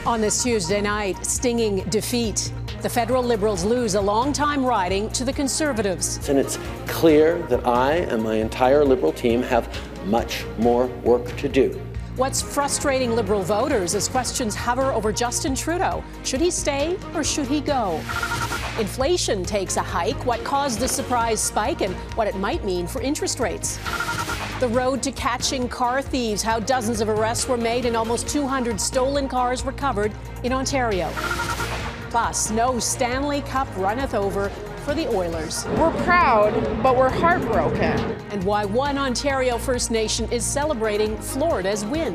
On this Tuesday night, stinging defeat. The federal Liberals lose a long-time riding to the Conservatives. And it's clear that I and my entire Liberal team have much more work to do. What's frustrating Liberal voters as questions hover over Justin Trudeau? Should he stay or should he go? Inflation takes a hike. What caused the surprise spike and what it might mean for interest rates? The road to catching car thieves, how dozens of arrests were made and almost 200 stolen cars recovered in Ontario. Plus, no Stanley Cup runneth over for the Oilers. We're proud, but we're heartbroken. And why one Ontario First Nation is celebrating Florida's win.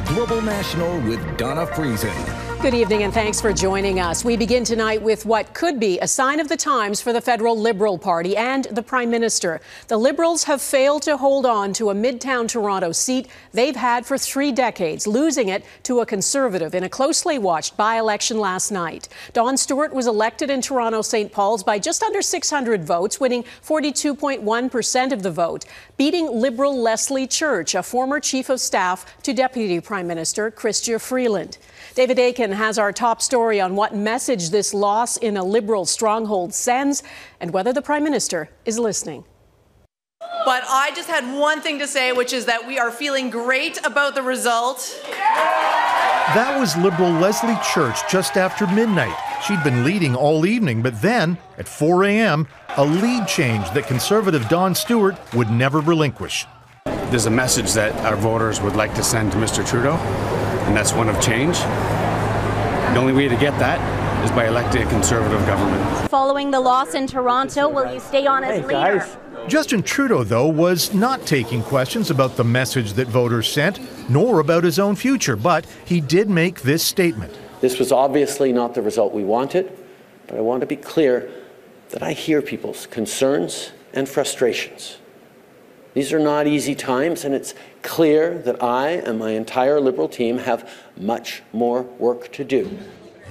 Global National with Donna Friesen. Good evening and thanks for joining us. We begin tonight with what could be a sign of the times for the federal Liberal Party and the Prime Minister. The Liberals have failed to hold on to a Midtown Toronto seat they've had for 3 decades, losing it to a Conservative in a closely watched by-election last night. Don Stewart was elected in Toronto St. Paul's by just under 600 votes, winning 42.1% of the vote, beating Liberal Leslie Church, a former Chief of Staff to Deputy Prime Minister Chrystia Freeland. David Akin has our top story on what message this loss in a Liberal stronghold sends and whether the Prime Minister is listening. But I just had one thing to say, which is that we are feeling great about the result. That was Liberal Leslie Church just after midnight. She'd been leading all evening, but then, at 4 a.m., a lead change that Conservative Don Stewart would never relinquish. There's a message that our voters would like to send to Mr. Trudeau, and that's one of change. The only way to get that is by electing a Conservative government. Following the loss in Toronto, will you stay on as leader? Justin Trudeau, though, was not taking questions about the message that voters sent, nor about his own future, but he did make this statement. This was obviously not the result we wanted, but I want to be clear that I hear people's concerns and frustrations. These are not easy times, and it's clear that I and my entire Liberal team have much more work to do.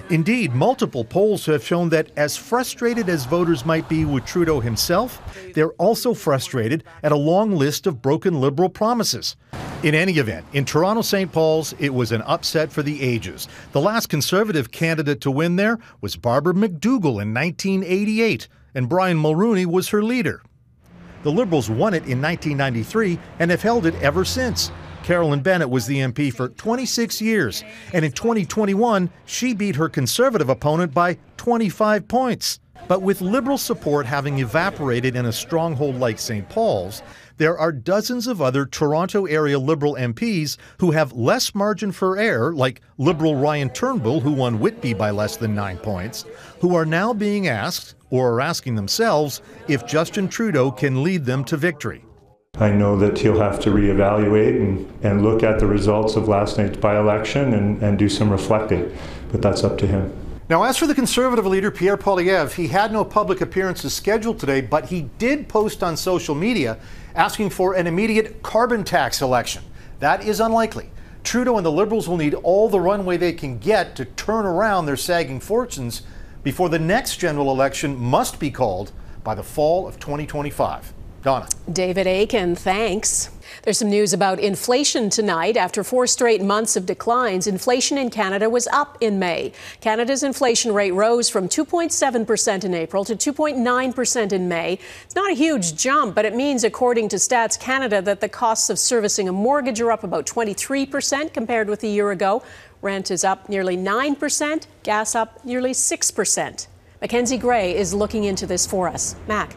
Indeed, multiple polls have shown that as frustrated as voters might be with Trudeau himself, they're also frustrated at a long list of broken Liberal promises. In any event, in Toronto St. Paul's, it was an upset for the ages. The last Conservative candidate to win there was Barbara McDougall in 1988, and Brian Mulroney was her leader. The Liberals won it in 1993 and have held it ever since. Carolyn Bennett was the MP for 26 years, and in 2021, she beat her Conservative opponent by 25 points. But with Liberal support having evaporated in a stronghold like St. Paul's, there are dozens of other Toronto area Liberal MPs who have less margin for error, like Liberal Ryan Turnbull, who won Whitby by less than 9 points, who are now being asked, or are asking themselves, if Justin Trudeau can lead them to victory. I know that he'll have to reevaluate and look at the results of last night's by-election and do some reflecting, but that's up to him. Now, as for the Conservative leader, Pierre Poilievre, he had no public appearances scheduled today, but he did post on social media asking for an immediate carbon tax election. That is unlikely. Trudeau and the Liberals will need all the runway they can get to turn around their sagging fortunes before the next general election must be called by the fall of 2025. Donna. David Akin, thanks. There's some news about inflation tonight. After 4 straight months of declines, inflation in Canada was up in May. Canada's inflation rate rose from 2.7% in April to 2.9% in May. It's not a huge jump, but it means, according to Stats Canada, that the costs of servicing a mortgage are up about 23% compared with a year ago. Rent is up nearly 9%, gas up nearly 6%. Mackenzie Gray is looking into this for us. Mac.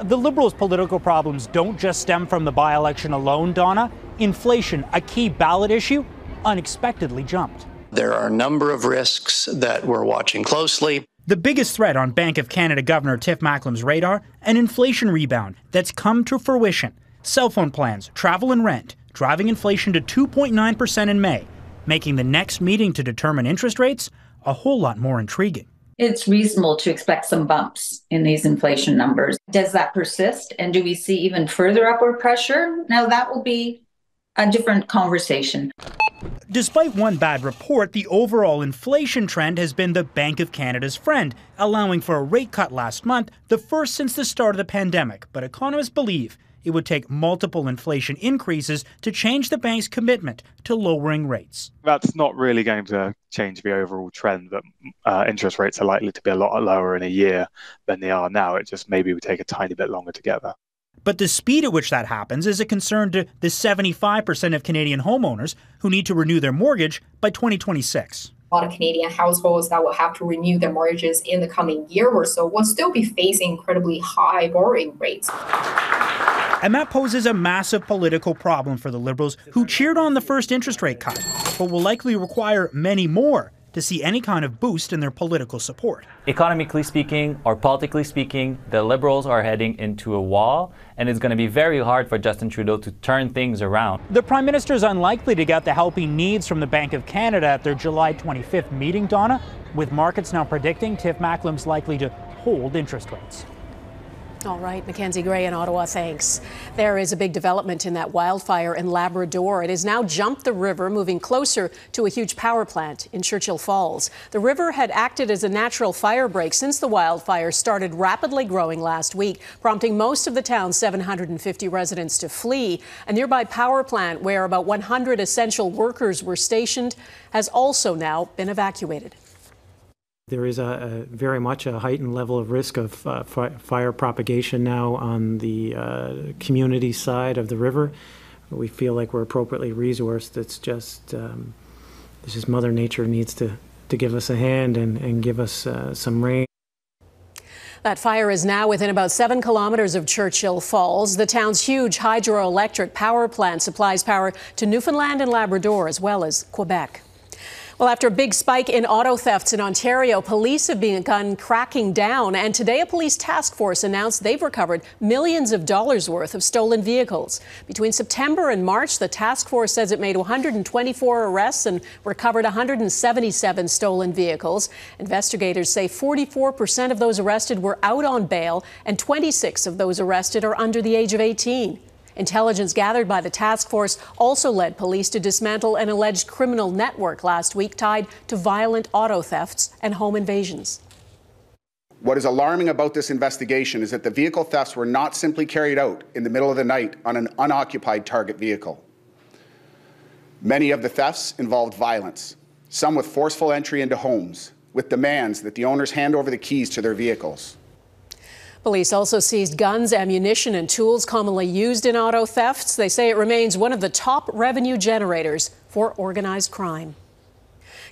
The Liberals' political problems don't just stem from the by-election alone, Donna. Inflation, a key ballot issue, unexpectedly jumped. There are a number of risks that we're watching closely. The biggest threat on Bank of Canada Governor Tiff Macklem's radar, an inflation rebound that's come to fruition. Cell phone plans, travel and rent, driving inflation to 2.9% in May, making the next meeting to determine interest rates a whole lot more intriguing. It's reasonable to expect some bumps in these inflation numbers. Does that persist? And do we see even further upward pressure? Now, that will be a different conversation. Despite one bad report, the overall inflation trend has been the Bank of Canada's friend, allowing for a rate cut last month, the first since the start of the pandemic. But economists believe it would take multiple inflation increases to change the bank's commitment to lowering rates. That's not really going to change the overall trend that interest rates are likely to be a lot lower in a year than they are now. It just maybe would take a tiny bit longer to get there. But the speed at which that happens is a concern to the 75% of Canadian homeowners who need to renew their mortgage by 2026. A lot of Canadian households that will have to renew their mortgages in the coming year or so will still be facing incredibly high borrowing rates. And that poses a massive political problem for the Liberals, who cheered on the first interest rate cut, but will likely require many more to see any kind of boost in their political support. Economically speaking, or politically speaking, the Liberals are heading into a wall, and it's going to be very hard for Justin Trudeau to turn things around. The Prime Minister is unlikely to get the help he needs from the Bank of Canada at their July 25th meeting, Donna, with markets now predicting Tiff Macklem's likely to hold interest rates. All right, Mackenzie Gray in Ottawa, thanks. There is a big development in that wildfire in Labrador. It has now jumped the river, moving closer to a huge power plant in Churchill Falls. The river had acted as a natural fire break since the wildfire started rapidly growing last week, prompting most of the town's 750 residents to flee. A nearby power plant where about 100 essential workers were stationed has also now been evacuated. There is a very much a heightened level of risk of fire propagation now on the community side of the river. We feel like we're appropriately resourced. It's just Mother Nature needs to give us a hand and give us some rain. That fire is now within about 7 kilometers of Churchill Falls. The town's huge hydroelectric power plant supplies power to Newfoundland and Labrador as well as Quebec. Well, after a big spike in auto thefts in Ontario, police have begun cracking down. And today, a police task force announced they've recovered millions of dollars worth of stolen vehicles. Between September and March, the task force says it made 124 arrests and recovered 177 stolen vehicles. Investigators say 44% of those arrested were out on bail, and 26 of those arrested are under the age of 18. Intelligence gathered by the task force also led police to dismantle an alleged criminal network last week tied to violent auto thefts and home invasions. What is alarming about this investigation is that the vehicle thefts were not simply carried out in the middle of the night on an unoccupied target vehicle. Many of the thefts involved violence, some with forceful entry into homes, with demands that the owners hand over the keys to their vehicles. Police also seized guns, ammunition, and tools commonly used in auto thefts. They say it remains one of the top revenue generators for organized crime.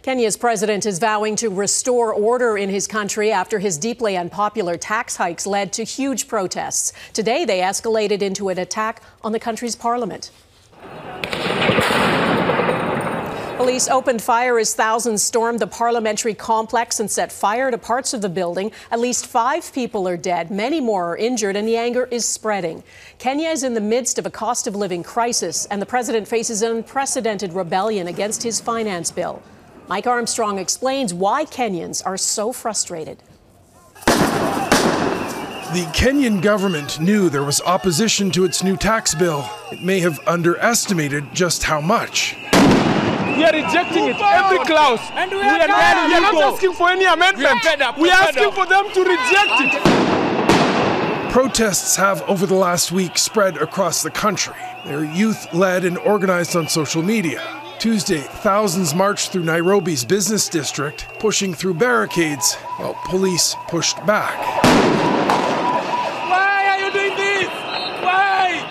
Kenya's president is vowing to restore order in his country after his deeply unpopular tax hikes led to huge protests. Today, they escalated into an attack on the country's parliament. Police opened fire as thousands stormed the parliamentary complex and set fire to parts of the building. At least 5 people are dead. Many more are injured, and the anger is spreading. Kenya is in the midst of a cost of living crisis, and the president faces an unprecedented rebellion against his finance bill. Mike Armstrong explains why Kenyans are so frustrated. The Kenyan government knew there was opposition to its new tax bill. It may have underestimated just how much. We are rejecting it, every clause. And we are not asking for any amendment. We are asking for them to reject it. Protests have, over the last week, spread across the country. They're youth-led and organized on social media. Tuesday, thousands marched through Nairobi's business district, pushing through barricades while police pushed back. Why are you doing this? Why?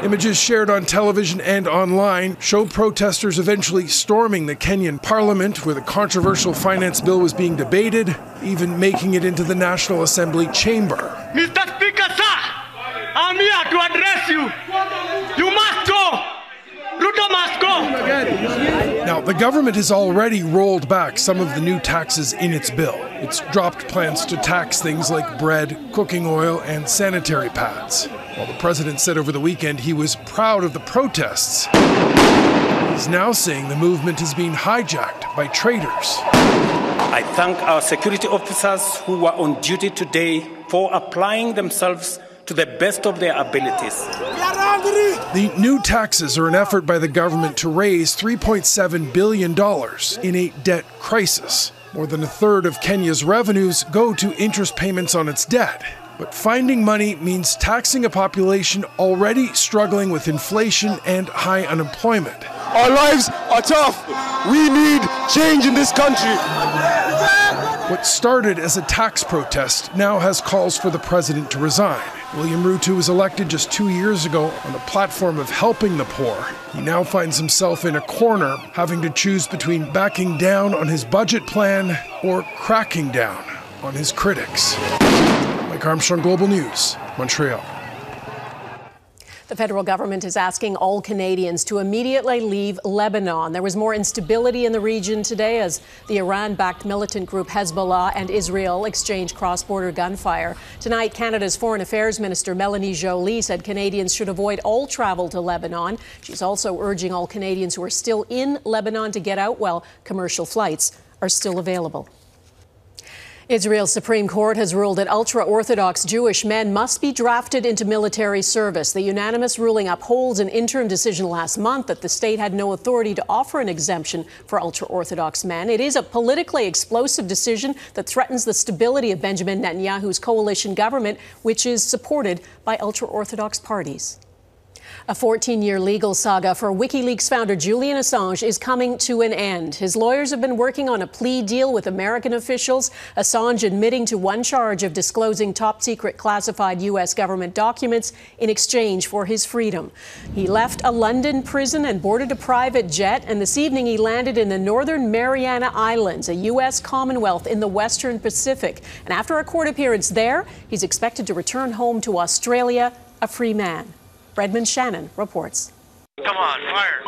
Images shared on television and online show protesters eventually storming the Kenyan parliament where the controversial finance bill was being debated, even making it into the National Assembly chamber. Mr. Speaker, sir, I'm here to address you. You must go. Ruto must go. Now, the government has already rolled back some of the new taxes in its bill. It's dropped plans to tax things like bread, cooking oil, and sanitary pads. While the president said over the weekend he was proud of the protests, he's now saying the movement is being hijacked by traitors. I thank our security officers who were on duty today for applying themselves to the best of their abilities. The new taxes are an effort by the government to raise $3.7 billion in a debt crisis. More than a third of Kenya's revenues go to interest payments on its debt. But finding money means taxing a population already struggling with inflation and high unemployment. Our lives are tough. We need change in this country. What started as a tax protest now has calls for the president to resign. William Ruto was elected just 2 years ago on a platform of helping the poor. He now finds himself in a corner, having to choose between backing down on his budget plan or cracking down on his critics. Armstrong, Global News, Montreal. The federal government is asking all Canadians to immediately leave Lebanon. There was more instability in the region today as the Iran-backed militant group Hezbollah and Israel exchanged cross-border gunfire. Tonight, Canada's Foreign Affairs Minister Melanie Joly said Canadians should avoid all travel to Lebanon. She's also urging all Canadians who are still in Lebanon to get out while commercial flights are still available. Israel's Supreme Court has ruled that ultra-Orthodox Jewish men must be drafted into military service. The unanimous ruling upholds an interim decision last month that the state had no authority to offer an exemption for ultra-Orthodox men. It is a politically explosive decision that threatens the stability of Benjamin Netanyahu's coalition government, which is supported by ultra-Orthodox parties. A 14-year legal saga for WikiLeaks founder Julian Assange is coming to an end. His lawyers have been working on a plea deal with American officials, Assange admitting to one charge of disclosing top-secret classified U.S. government documents in exchange for his freedom. He left a London prison and boarded a private jet, and this evening he landed in the Northern Mariana Islands, a U.S. Commonwealth in the Western Pacific. And after a court appearance there, he's expected to return home to Australia a free man. Redmond Shannon reports. Come on, fire.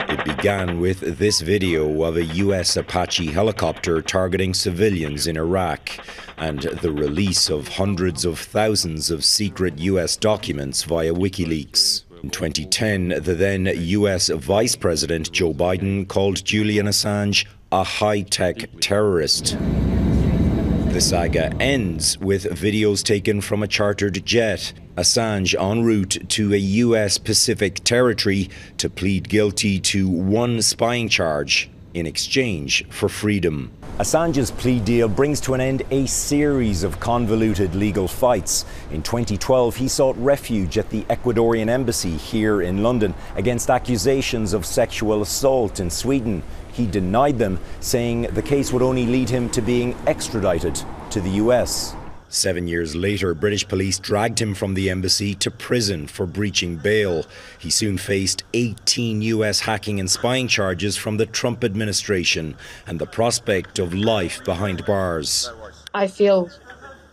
It began with this video of a U.S. Apache helicopter targeting civilians in Iraq and the release of hundreds of thousands of secret U.S. documents via WikiLeaks. In 2010, the then U.S. Vice President Joe Biden called Julian Assange a high-tech terrorist. The saga ends with videos taken from a chartered jet. Assange en route to a U.S. Pacific territory to plead guilty to one spying charge in exchange for freedom. Assange's plea deal brings to an end a series of convoluted legal fights. In 2012, he sought refuge at the Ecuadorian embassy here in London against accusations of sexual assault in Sweden. He denied them, saying the case would only lead him to being extradited to the US. 7 years later, British police dragged him from the embassy to prison for breaching bail. He soon faced 18 US hacking and spying charges from the Trump administration and the prospect of life behind bars. I feel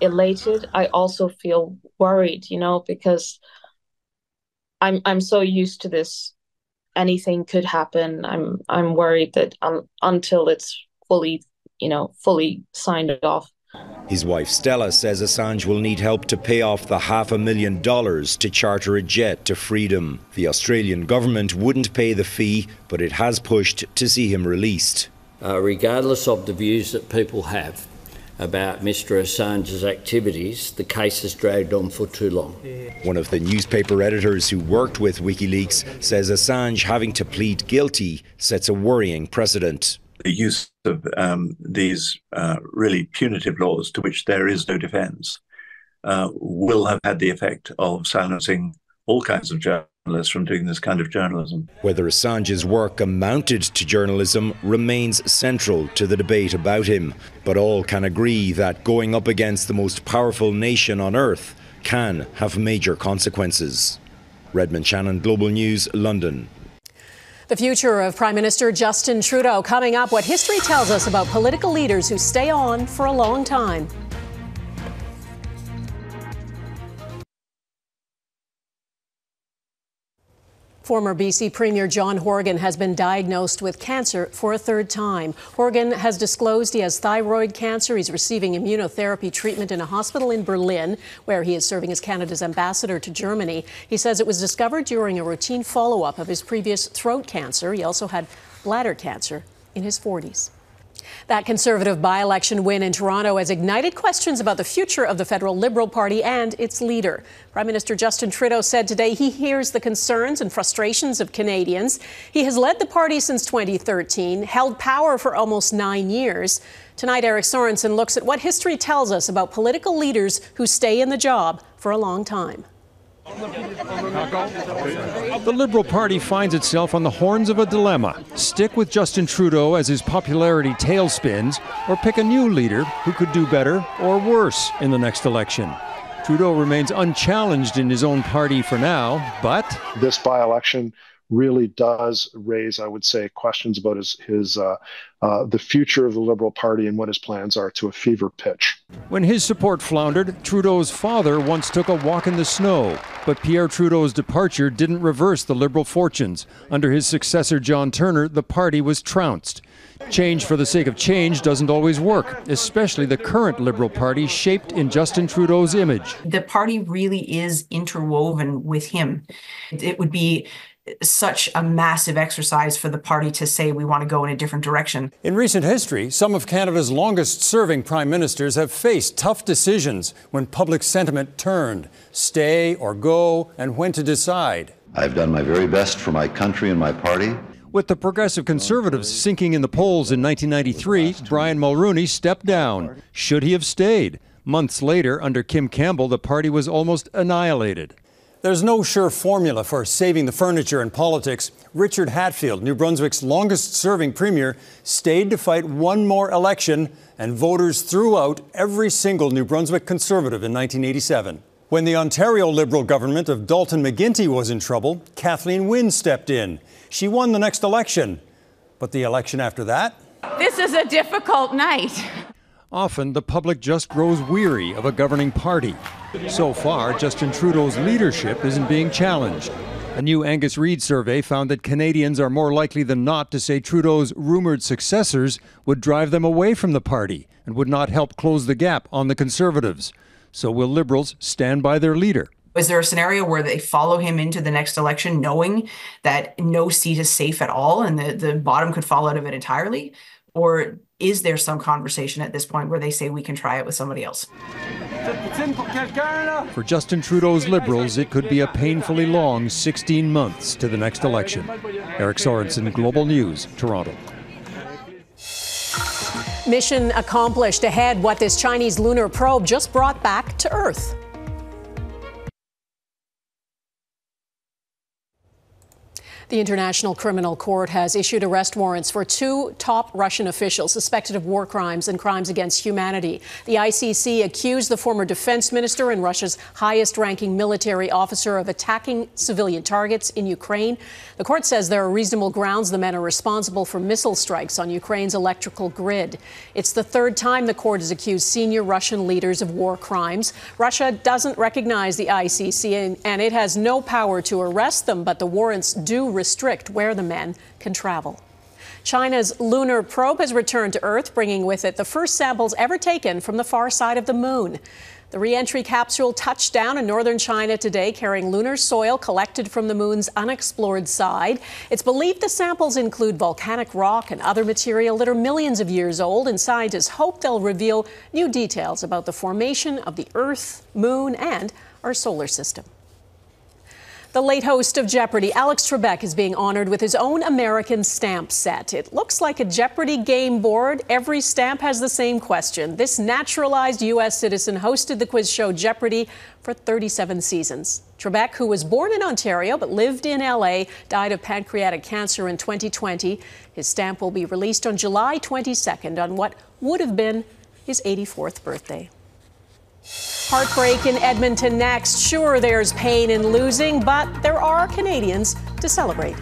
elated. I also feel worried, because I'm so used to this. Anything could happen. I'm worried that until it's fully signed off. His wife Stella says Assange will need help to pay off the $500,000 to charter a jet to freedom. The Australian government wouldn't pay the fee, but it has pushed to see him released. Regardless of the views that people have about Mr. Assange's activities, the case has dragged on for too long. One of the newspaper editors who worked with WikiLeaks says Assange having to plead guilty sets a worrying precedent. The use of these really punitive laws to which there is no defence will have had the effect of silencing all kinds of journalists from doing this kind of journalism. Whether Assange's work amounted to journalism remains central to the debate about him, but all can agree that going up against the most powerful nation on earth can have major consequences. Redmond Shannon, Global News, London. The future of Prime Minister Justin Trudeau coming up. What history tells us about political leaders who stay on for a long time. Former BC Premier John Horgan has been diagnosed with cancer for a third time. Horgan has disclosed he has thyroid cancer. He's receiving immunotherapy treatment in a hospital in Berlin, where he is serving as Canada's ambassador to Germany. He says it was discovered during a routine follow-up of his previous throat cancer. He also had bladder cancer in his 40s. That Conservative by-election win in Toronto has ignited questions about the future of the federal Liberal Party and its leader. Prime Minister Justin Trudeau said today he hears the concerns and frustrations of Canadians. He has led the party since 2013, held power for almost 9 years. Tonight, Eric Sorensen looks at what history tells us about political leaders who stay in the job for a long time. The Liberal Party finds itself on the horns of a dilemma. Stick with Justin Trudeau as his popularity tailspins, or pick a new leader who could do better or worse in the next election. Trudeau remains unchallenged in his own party for now, but this by-election really does raise, I would say, questions about the future of the Liberal Party and what his plans are to a fever pitch. When his support floundered, Trudeau's father once took a walk in the snow. But Pierre Trudeau's departure didn't reverse the Liberal fortunes. Under his successor, John Turner, the party was trounced. Change for the sake of change doesn't always work, especially the current Liberal Party shaped in Justin Trudeau's image. The party really is interwoven with him. It would be such a massive exercise for the party to say we want to go in a different direction. In recent history, some of Canada's longest-serving prime ministers have faced tough decisions when public sentiment turned. Stay or go, and when to decide. I've done my very best for my country and my party. With the Progressive Conservatives sinking in the polls in 1993, Brian Mulroney stepped down. Should he have stayed? Months later, under Kim Campbell, the party was almost annihilated. There's no sure formula for saving the furniture in politics. Richard Hatfield, New Brunswick's longest-serving premier, stayed to fight one more election, and voters threw out every single New Brunswick Conservative in 1987. When the Ontario Liberal government of Dalton McGuinty was in trouble, Kathleen Wynne stepped in. She won the next election. But the election after that? This is a difficult night. Often, the public just grows weary of a governing party. So far, Justin Trudeau's leadership isn't being challenged. A new Angus Reid survey found that Canadians are more likely than not to say Trudeau's rumored successors would drive them away from the party and would not help close the gap on the Conservatives. So will Liberals stand by their leader? Is there a scenario where they follow him into the next election knowing that no seat is safe at all and the bottom could fall out of it entirely? Or is there some conversation at this point where they say we can try it with somebody else? For Justin Trudeau's Liberals, it could be a painfully long 16 months to the next election. Eric Sorensen, Global News, Toronto. Mission accomplished. Ahead, what this Chinese lunar probe just brought back to Earth. The International Criminal Court has issued arrest warrants for 2 top Russian officials suspected of war crimes and crimes against humanity. The ICC accused the former defense minister and Russia's highest-ranking military officer of attacking civilian targets in Ukraine. The court says there are reasonable grounds the men are responsible for missile strikes on Ukraine's electrical grid. It's the 3rd time the court has accused senior Russian leaders of war crimes. Russia doesn't recognize the ICC and it has no power to arrest them, but the warrants do restrict where the men can travel. China's lunar probe has returned to Earth, bringing with it the first samples ever taken from the far side of the moon. The re-entry capsule touched down in northern China today, carrying lunar soil collected from the moon's unexplored side. It's believed the samples include volcanic rock and other material that are millions of years old, and scientists hope they'll reveal new details about the formation of the Earth, moon, and our solar system. The late host of Jeopardy, Alex Trebek, is being honored with his own American stamp set. It looks like a Jeopardy game board. Every stamp has the same question. This naturalized U.S. citizen hosted the quiz show Jeopardy for 37 seasons. Trebek, who was born in Ontario but lived in L.A., died of pancreatic cancer in 2020. His stamp will be released on July 22nd on what would have been his 84th birthday. Heartbreak in Edmonton next. Sure, there's pain in losing, but there are Canadians to celebrate.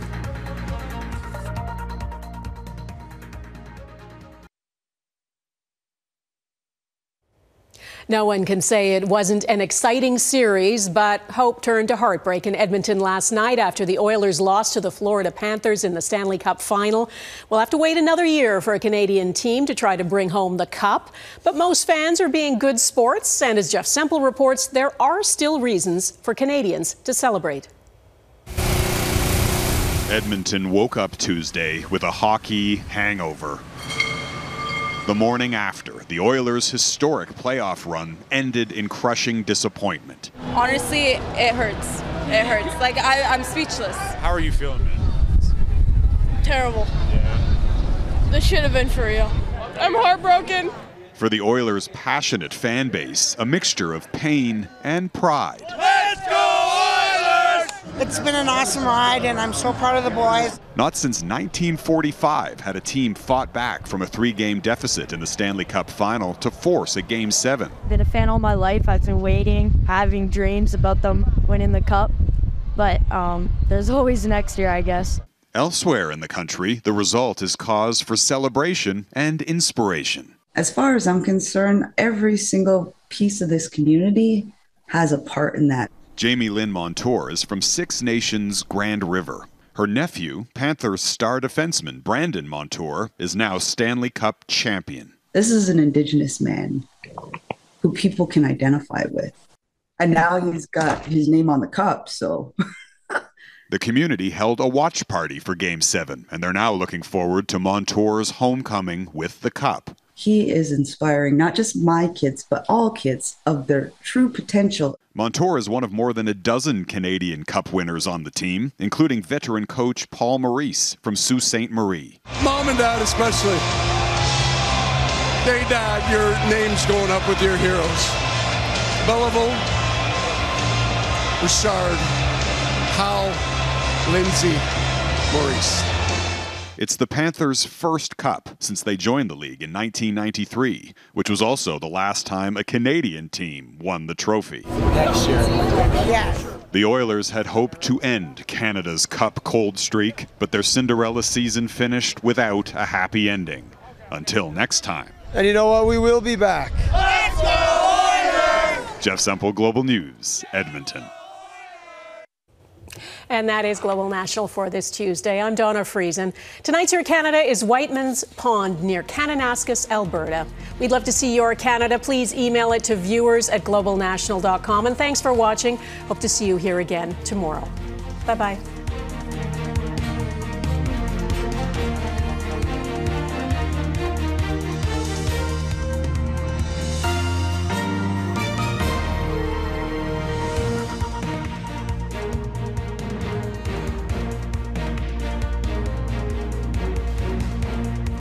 No one can say it wasn't an exciting series, but hope turned to heartbreak in Edmonton last night after the Oilers lost to the Florida Panthers in the Stanley Cup final. We'll have to wait another year for a Canadian team to try to bring home the cup. But most fans are being good sports, and as Jeff Semple reports, there are still reasons for Canadians to celebrate. Edmonton woke up Tuesday with a hockey hangover. The morning after, the Oilers' historic playoff run ended in crushing disappointment. Honestly, it hurts. It hurts. Like, I'm speechless. How are you feeling, man? Terrible. Yeah. This should have been for real. I'm heartbroken. For the Oilers' passionate fan base, a mixture of pain and pride. Let's go Oilers! It's been an awesome ride, and I'm so proud of the boys. Not since 1945 had a team fought back from a 3-game deficit in the Stanley Cup final to force a Game 7. I've been a fan all my life. I've been waiting, having dreams about them winning the Cup. But there's always next year, I guess. Elsewhere in the country, the result is cause for celebration and inspiration. As far as I'm concerned, every single piece of this community has a part in that. Jamie Lynn Montour is from Six Nations Grand River. Her nephew, Panthers star defenseman Brandon Montour, is now Stanley Cup champion. This is an Indigenous man who people can identify with. And now he's got his name on the cup, so... The community held a watch party for Game 7, and they're now looking forward to Montour's homecoming with the cup. He is inspiring not just my kids, but all kids of their true potential. Montour is one of more than a dozen Canadian Cup winners on the team, including veteran coach Paul Maurice from Sault Ste. Marie. Mom and Dad especially. Hey, Dad, your name's going up with your heroes. Belleville, Richard, Hal, Lindsay, Maurice. It's the Panthers' first cup since they joined the league in 1993, which was also the last time a Canadian team won the trophy. Next year. Yes. The Oilers had hoped to end Canada's cup cold streak, but their Cinderella season finished without a happy ending. Until next time. And you know what? We will be back. Let's go Oilers! Jeff Semple, Global News, Edmonton. And that is Global National for this Tuesday. I'm Donna Friesen. Tonight's Your Canada is Whiteman's Pond near Kananaskis, Alberta. We'd love to see your Canada. Please email it to viewers@globalnational.com. And thanks for watching. Hope to see you here again tomorrow. Bye-bye.